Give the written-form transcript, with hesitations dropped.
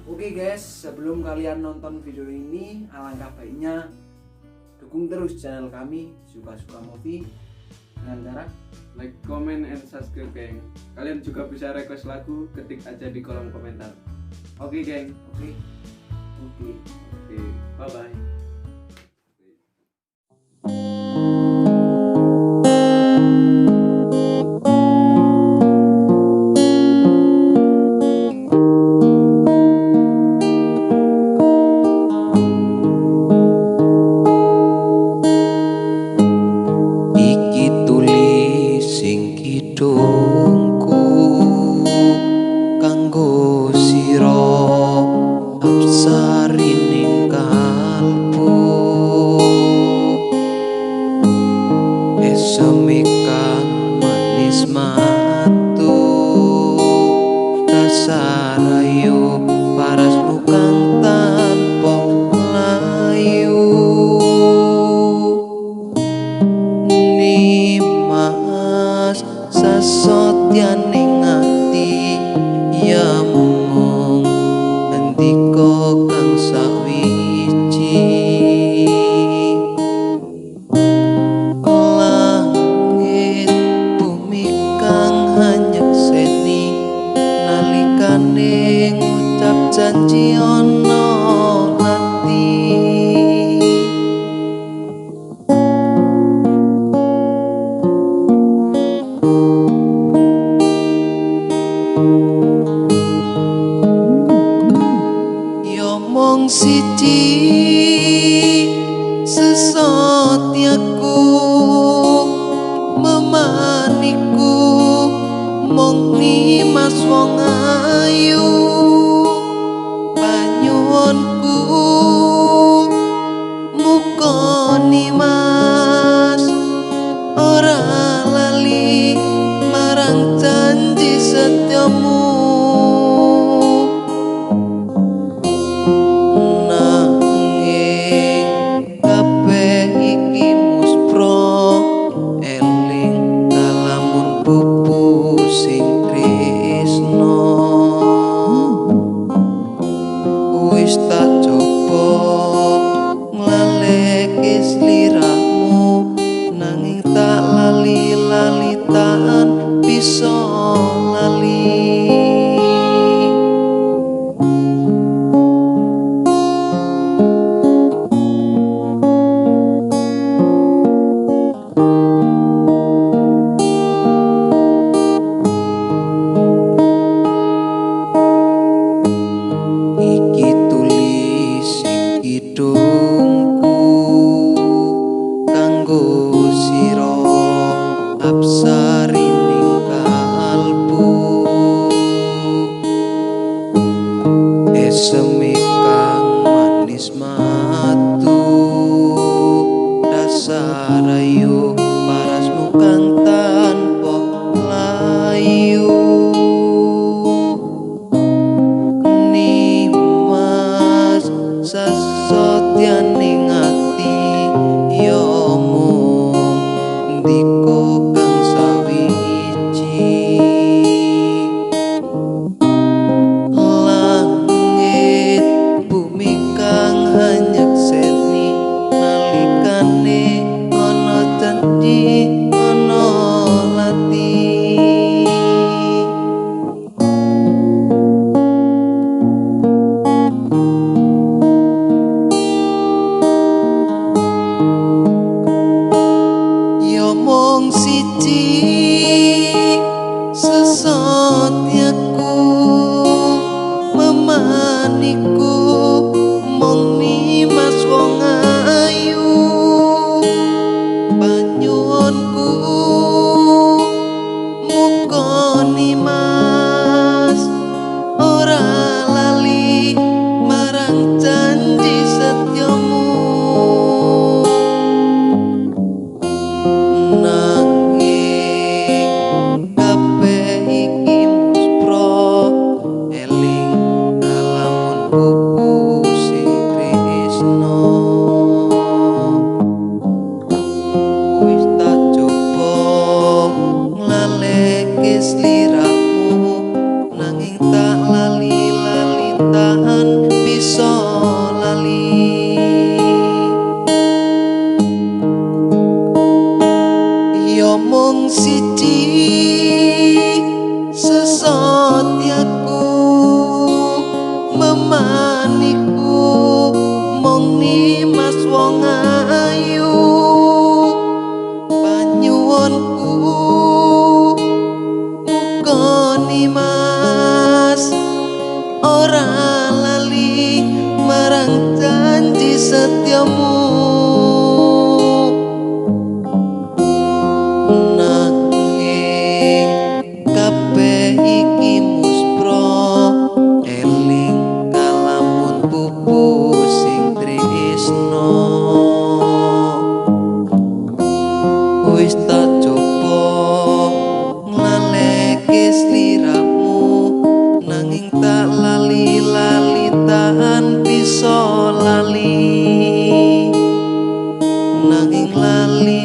Oke guys, sebelum kalian nonton video ini, alangkah baiknya dukung terus channel kami Suka-Suka Movie dengan cara like, comment, and subscribe geng. Kalian juga bisa request lagu, ketik aja di kolom komentar. Oke geng. Oke. Bye bye. Iki tuli sing kidungku kanggo sira absarining kalbu esemikan manis matu dasarayu parasmu kang tanpa layu Nimas sasotyaning ati ya mung ngendika kang sawiji langit bumi kang hanyekseni nalikane ngucap janji ana ati Yo mong siji sesotyaku memaniku mong nimas wong ayu panyuwunku muga nimas ora lali marang janji setyamu nanging kabeh iki muspra eling kalamun pupu sing tresna wis tak coba nglaleke sliramu nanging tak lali tak bisa lali Iki tuli sing kidungku kanggo sira absarining kalbu esemi kang manis matu dasarayu parasmu kang tanpa layu Nimas sasotyaning ati ya mung ndika kang sawiji langit bumi kang hanyekseni nalikane ana tan bisa lali. Yo mung siji sesotyaku memaniku mong nimas wong ayu panyuwunku muga nimas ora lali marang janji setyamu. Nanging kabeh iki muspra eling kalamun pupu sing tresno. Wis tak coba nglaleke sliramu nanging tak lali-lali tan bisa lali. Nanging lali